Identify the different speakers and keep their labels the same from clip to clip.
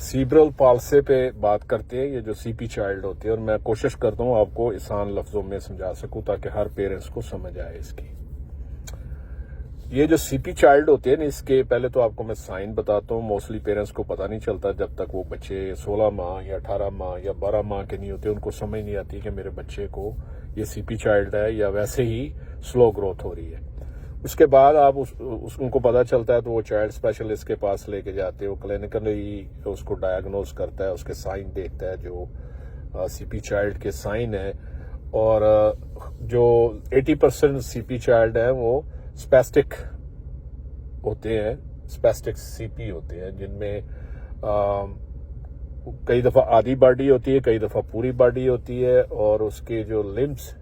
Speaker 1: सीब्रल पाल्से पे बात करते हैं, ये जो सीपी चाइल्ड होते हैं, और मैं कोशिश करता हूँ आपको आसान लफ्जों में समझा सकूं ताकि हर पेरेंट्स को समझ आए इसकी। ये जो सीपी चाइल्ड होते हैं ना, इसके पहले तो आपको मैं साइन बताता हूँ। मोस्टली पेरेंट्स को पता नहीं चलता जब तक वो बच्चे 16 माह या 18 माह या 12 माह के नहीं होते, उनको समझ नहीं आती कि मेरे बच्चे को ये सीपी चाइल्ड है या वैसे ही स्लो ग्रोथ हो रही है। उसके बाद आप उनको पता चलता है तो वो चाइल्ड स्पेशलिस्ट के पास लेके जाते हैं, वो क्लिनिकली उसको डायग्नोज करता है, उसके साइन देखता है जो सीपी चाइल्ड के साइन है। और जो 80% सीपी चाइल्ड है वो स्पेस्टिक होते हैं, स्पेस्टिक सीपी होते हैं, जिनमें कई दफा आधी बॉडी होती है, कई दफा पूरी बॉडी होती है, और उसके जो लिम्स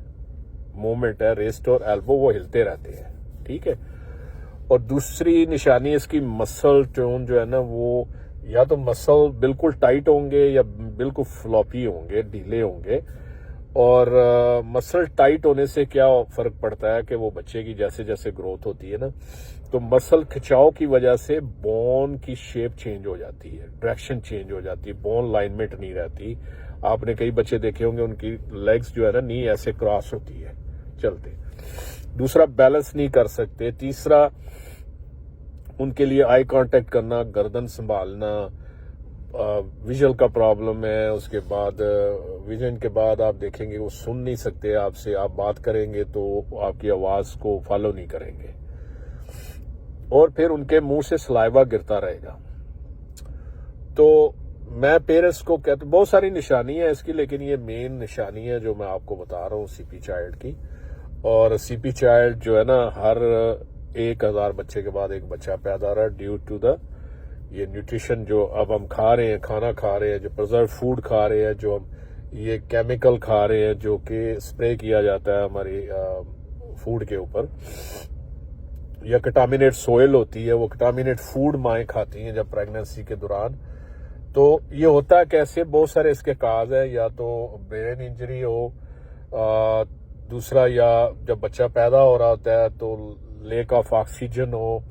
Speaker 1: मूवमेंट है, रिस्ट और एल्बो, वो हिलते रहते हैं। ठीक है। और दूसरी निशानी इसकी मसल टोन जो है ना, वो या तो मसल बिल्कुल टाइट होंगे या बिल्कुल फ्लॉपी होंगे, ढीले होंगे। और मसल टाइट होने से क्या फर्क पड़ता है कि वो बच्चे की जैसे जैसे ग्रोथ होती है ना, तो मसल खिंचाव की वजह से बोन की शेप चेंज हो जाती है, डायरेक्शन चेंज हो जाती है, बोन लाइनमेंट नहीं रहती। आपने कई बच्चे देखे होंगे उनकी लेग्स जो है ना, नी ऐसे क्रॉस होती है चलते। दूसरा, बैलेंस नहीं कर सकते। तीसरा, उनके लिए आई कांटेक्ट करना, गर्दन संभालना, विजुअल का प्रॉब्लम है। उसके बाद विजन के बाद आप देखेंगे वो सुन नहीं सकते आपसे, आप बात करेंगे तो आपकी आवाज को फॉलो नहीं करेंगे, और फिर उनके मुंह से सलाइवा गिरता रहेगा। तो मैं पेरेंट्स को कहता, बहुत सारी निशानी है इसकी, लेकिन ये मेन निशानी है जो मैं आपको बता रहा हूँ सीपी चाइल्ड की। और सीपी चाइल्ड जो है ना, हर 1000 बच्चे के बाद एक बच्चा पैदा हो रहा है, ड्यू टू द ये न्यूट्रिशन जो अब हम खा रहे हैं, खाना खा रहे हैं, जो प्रिजर्व फूड खा रहे हैं, जो हम ये केमिकल खा रहे हैं जो कि स्प्रे किया जाता है हमारी फूड के ऊपर, या कंटामिनेट सोयल होती है, वो कंटामिनेट फूड माएँ खाती हैं जब प्रेगनेंसी के दौरान। तो ये होता है कैसे, बहुत सारे इसके काज है, या तो ब्रेन इंजरी हो, दूसरा या जब बच्चा पैदा हो रहा होता है तो लेक ऑफ ऑक्सीजन हो,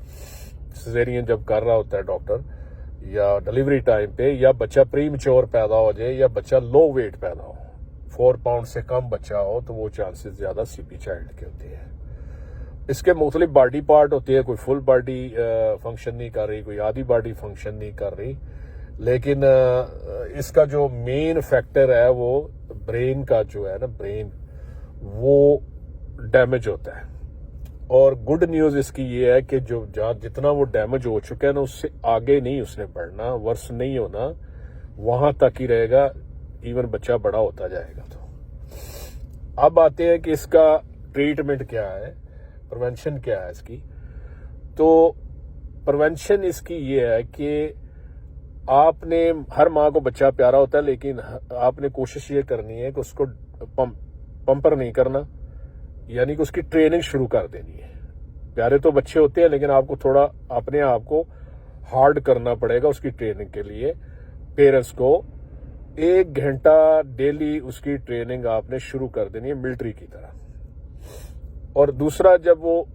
Speaker 1: सिजेरियन जब कर रहा होता है डॉक्टर, या डिलीवरी टाइम पे, या बच्चा प्री मैच्योर पैदा हो जाए, या बच्चा लो वेट पैदा हो, 4 पाउंड से कम बच्चा हो, तो वो चांसेस ज्यादा सीपी चाइल्ड के होते हैं। इसके मुख्तलिफ बॉडी पार्ट होती है, कोई फुल बॉडी फंक्शन नहीं कर रही, कोई आधी बॉडी फंक्शन नहीं कर रही, लेकिन इसका जो मेन फैक्टर है वो ब्रेन का जो है ना, ब्रेन वो डैमेज होता है। और गुड न्यूज इसकी ये है कि जो जितना वो डैमेज हो चुका है ना, उससे आगे नहीं उसने बढ़ना, वर्ष नहीं होना, वहां तक ही रहेगा, इवन बच्चा बड़ा होता जाएगा। तो अब आते हैं कि इसका ट्रीटमेंट क्या है, प्रिवेंशन क्या है इसकी। तो प्रिवेंशन इसकी ये है कि आपने, हर माँ को बच्चा प्यारा होता है, लेकिन आपने कोशिश ये करनी है कि उसको पंपर नहीं करना, यानी कि उसकी ट्रेनिंग शुरू कर देनी है। प्यारे तो बच्चे होते हैं, लेकिन आपको थोड़ा अपने आप को हार्ड करना पड़ेगा उसकी ट्रेनिंग के लिए। पेरेंट्स को 1 घंटा डेली उसकी ट्रेनिंग आपने शुरू कर देनी है, मिलिट्री की तरह। और दूसरा, जब वो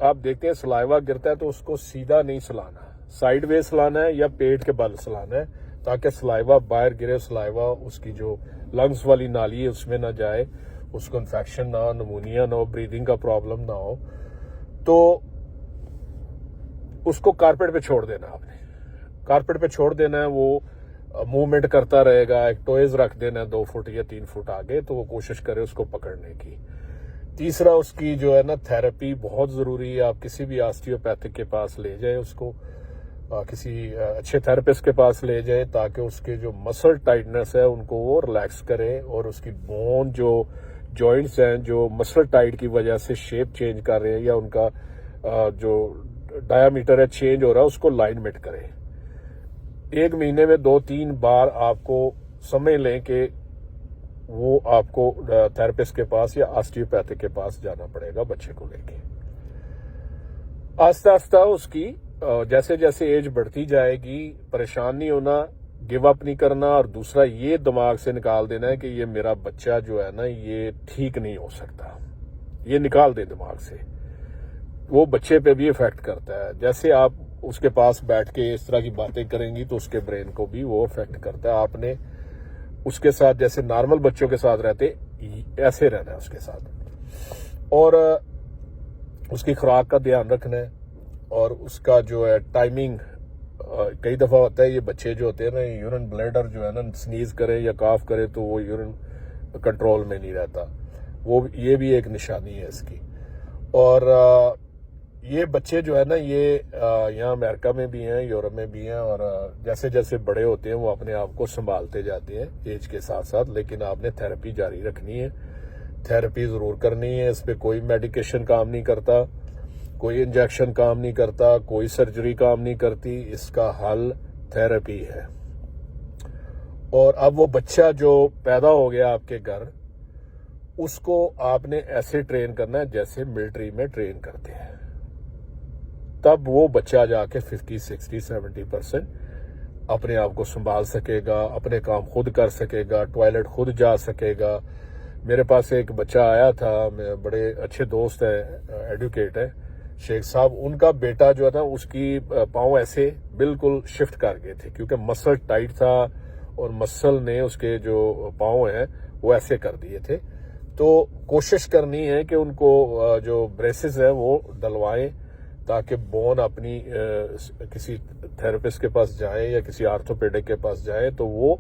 Speaker 1: आप देखते हैं सलाइवा गिरता है तो उसको सीधा नहीं सुलाना, साइडवेज सुलाना है या पेट के बल सुलाना है, ताकि सलाइवा बाहर गिरे, सलाइवा उसकी जो लंग्स वाली नाली है उसमें ना जाए, उसको इन्फेक्शन ना हो, निमोनिया ना हो, ब्रीदिंग का प्रॉब्लम ना हो। तो उसको कारपेट पे छोड़ देना, आपने कारपेट पे छोड़ देना है, वो मूवमेंट करता रहेगा। एक टॉयज रख देना है 2 फुट या 3 फुट आगे, तो वो कोशिश करे उसको पकड़ने की। तीसरा, उसकी जो है ना थेरेपी बहुत जरूरी है। आप किसी भी ऑस्टियोपैथिक के पास ले जाए उसको, किसी अच्छे थेरेपिस्ट के पास ले जाए, ताकि उसके जो मसल टाइटनेस है उनको वो रिलैक्स करे, और उसकी बोन जो जॉइंट्स हैं जो मसल टाइट की वजह से शेप चेंज कर रहे हैं, या उनका जो डायामीटर है चेंज हो रहा है, उसको लाइनमेंट करे। 1 महीने में 2-3 बार आपको समझ लें कि वो आपको थेरेपिस्ट के पास या ऑस्टियोपैथिक के पास जाना पड़ेगा बच्चे को लेके। आस्ता आस्ता उसकी जैसे जैसे एज बढ़ती जाएगी, परेशान नहीं होना, गिव अप नहीं करना, और दूसरा ये दिमाग से निकाल देना है कि ये मेरा बच्चा जो है ना ये ठीक नहीं हो सकता, ये निकाल दे दिमाग से। वो बच्चे पे भी इफेक्ट करता है। जैसे आप उसके पास बैठ के इस तरह की बातें करेंगी तो उसके ब्रेन को भी वो अफेक्ट करता है। आपने उसके साथ जैसे नॉर्मल बच्चों के साथ रहते ऐसे रहना है उसके साथ, और उसकी खुराक का ध्यान रखना है, और उसका जो है टाइमिंग। कई दफ़ा होता है ये बच्चे जो होते हैं ना, यूरिन ब्लैडर जो है ना, स्नीज करे या काफ करे तो वो यूरिन कंट्रोल में नहीं रहता, ये भी एक निशानी है इसकी। और ये बच्चे जो है ना, ये यहाँ अमेरिका में भी हैं, यूरोप में भी हैं, और जैसे जैसे बड़े होते हैं वो अपने आप को संभालते जाते हैं एज के साथ साथ। लेकिन आपने थेरेपी जारी रखनी है, थेरेपी ज़रूर करनी है। इस पर कोई मेडिकेशन काम नहीं करता, कोई इंजेक्शन काम नहीं करता, कोई सर्जरी काम नहीं करती, इसका हल थेरेपी है। और अब वो बच्चा जो पैदा हो गया आपके घर, उसको आपने ऐसे ट्रेन करना है जैसे मिलिट्री में ट्रेन करते हैं, तब वो बच्चा जाके 50, 60, 70% अपने आप को संभाल सकेगा, अपने काम खुद कर सकेगा, टॉयलेट खुद जा सकेगा। मेरे पास एक बच्चा आया था, मेरे बड़े अच्छे दोस्त है, एडवोकेट है, शेख साहब। उनका बेटा जो था उसकी पाँव ऐसे बिल्कुल शिफ्ट कर गए थे क्योंकि मसल टाइट था और मसल ने उसके जो पाँव हैं वो ऐसे कर दिए थे। तो कोशिश करनी है कि उनको जो ब्रेसेस है वो डलवाएं ताकि बोन अपनी किसी थेरेपिस्ट के पास जाए या किसी आर्थोपेडिक के पास जाए तो वो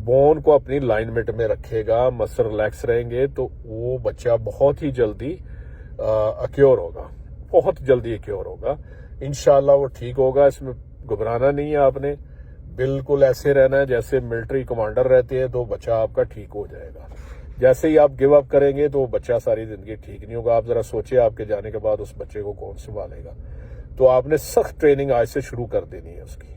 Speaker 1: बोन को अपनी लाइनमेंट में रखेगा, मसल रिलैक्स रहेंगे तो वो बच्चा बहुत ही जल्दी अक्योर होगा, बहुत जल्दी अक्योर होगा। इंशाल्लाह वो ठीक होगा, इसमें घबराना नहीं है आपने, बिल्कुल ऐसे रहना है जैसे मिलिट्री कमांडर रहते हैं, तो बच्चा आपका ठीक हो जाएगा। जैसे ही आप गिव अप करेंगे तो बच्चा सारी जिंदगी ठीक नहीं होगा। आप जरा सोचिए आपके जाने के बाद उस बच्चे को कौन संभालेगा। तो आपने सख्त ट्रेनिंग आज से शुरू कर देनी है उसकी।